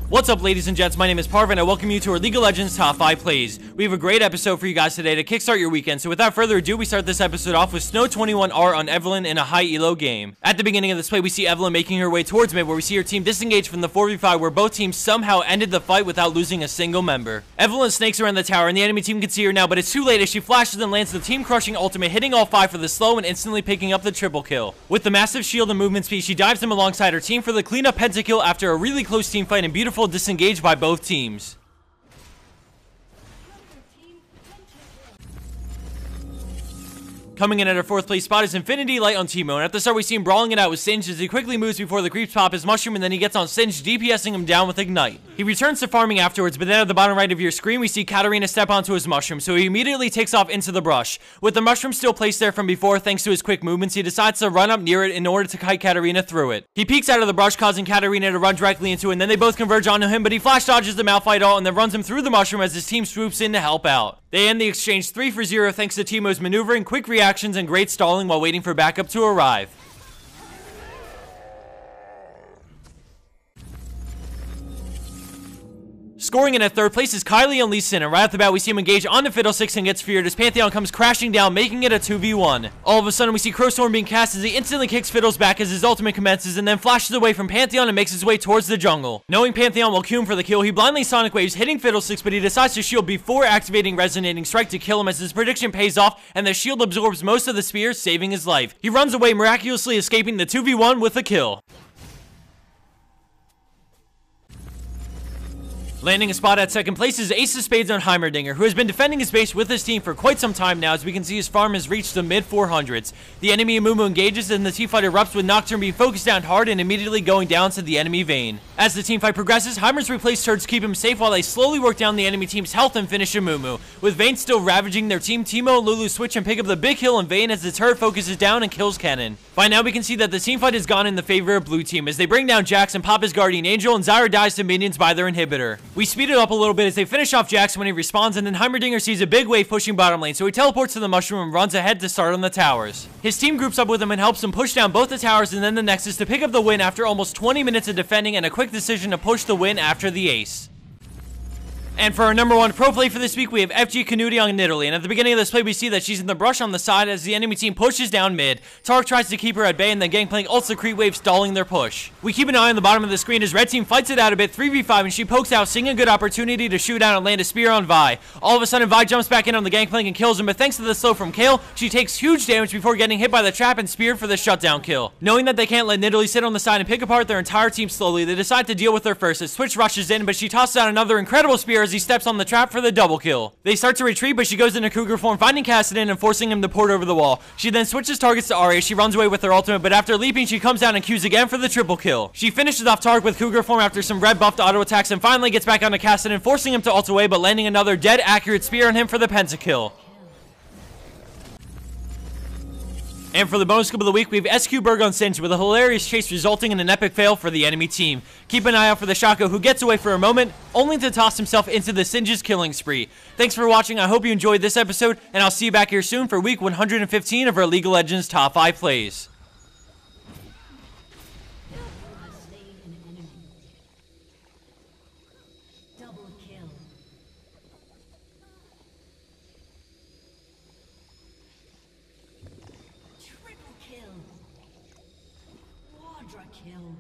What's up, ladies and gents? My name is Parv and I welcome you to our League of Legends Top 5 Plays. We have a great episode for you guys today to kickstart your weekend, so without further ado, we start this episode off with Snow21R on Evelynn in a high elo game. At the beginning of this play, we see Evelynn making her way towards mid, where we see her team disengage from the 4v5, where both teams somehow ended the fight without losing a single member. Evelynn snakes around the tower, and the enemy team can see her now, but it's too late as she flashes and lands the team-crushing ultimate, hitting all 5 for the slow and instantly picking up the triple kill. With the massive shield and movement speed, she dives them alongside her team for the cleanup pentakill after a really close team fight and beautiful disengage by both teams. Coming in at our 4th place spot is Infinity Light on Teemo, and at the start we see him brawling it out with Singed as he quickly moves before the creeps pop his mushroom, and then he gets on Singed, DPSing him down with Ignite. He returns to farming afterwards, but then at the bottom right of your screen we see Katarina step onto his mushroom, so he immediately takes off into the brush. With the mushroom still placed there from before thanks to his quick movements, he decides to run up near it in order to kite Katarina through it. He peeks out of the brush, causing Katarina to run directly into it, and then they both converge onto him, but he flash dodges the Malphite ult and then runs him through the mushroom as his team swoops in to help out. They end the exchange 3-0 thanks to Teemo's maneuvering, quick reactions, and great stalling while waiting for backup to arrive. Scoring in at 3rd place is Kylie on Lee Sin, and right off the bat we see him engage onto Fiddlesticks and gets feared as Pantheon comes crashing down, making it a 2v1. All of a sudden we see Crowstorm being cast as he instantly kicks Fiddles back as his ultimate commences and then flashes away from Pantheon and makes his way towards the jungle. Knowing Pantheon will queue him for the kill, he blindly Sonic Waves, hitting Fiddlesticks, but he decides to shield before activating Resonating Strike to kill him as his prediction pays off and the shield absorbs most of the spear, saving his life. He runs away, miraculously escaping the 2v1 with a kill. Landing a spot at 2nd place is Ace of Spades on Heimerdinger, who has been defending his base with his team for quite some time now, as we can see his farm has reached the mid-400s. The enemy Amumu engages and the teamfight erupts, with Nocturne being focused down hard and immediately going down to the enemy Vayne. As the teamfight progresses, Heimer's replaced turrets keep him safe while they slowly work down the enemy team's health and finish Amumu. With Vayne still ravaging their team, Teemo and Lulu switch and pick up the big kill on Vayne as the turret focuses down and kills Kennen. By now we can see that the teamfight has gone in the favor of blue team as they bring down Jax and pop his Guardian Angel, and Zyra dies to minions by their inhibitor. We speed it up a little bit as they finish off Jax when he respawns, and then Heimerdinger sees a big wave pushing bottom lane, so he teleports to the mushroom and runs ahead to start on the towers. His team groups up with him and helps him push down both the towers and then the Nexus to pick up the win after almost 20 minutes of defending and a quick decision to push the win after the ace. And for our number 1 pro play for this week, we have FG Canuti on Nidalee, and at the beginning of this play we see that she's in the brush on the side as the enemy team pushes down mid. Tark tries to keep her at bay and then Gangplank ults the creep wave, stalling their push. We keep an eye on the bottom of the screen as red team fights it out a bit, 3v5, and she pokes out, seeing a good opportunity to shoot out and land a spear on Vi. All of a sudden Vi jumps back in on the Gangplank and kills him, but thanks to the slow from Kayle, she takes huge damage before getting hit by the trap and speared for the shutdown kill. Knowing that they can't let Nidalee sit on the side and pick apart their entire team slowly, they decide to deal with her first as Twitch rushes in, but she tosses out another incredible spear as he steps on the trap for the double kill. They start to retreat, but she goes into Cougar form, finding Kassadin and forcing him to port over the wall. She then switches targets to Arya. She runs away with her ultimate, but after leaping, she comes down and queues again for the triple kill. She finishes off Tark with Cougar form after some red buffed auto attacks and finally gets back onto Kassadin, forcing him to ult away, but landing another dead accurate spear on him for the pentakill. And for the bonus clip of the week, we have SQ Berg on Singed with a hilarious chase resulting in an epic fail for the enemy team. Keep an eye out for the Shaco, who gets away for a moment, only to toss himself into the Singe's killing spree. Thanks for watching, I hope you enjoyed this episode, and I'll see you back here soon for week 115 of our League of Legends Top 5 Plays. Triple kill. Quadra kill.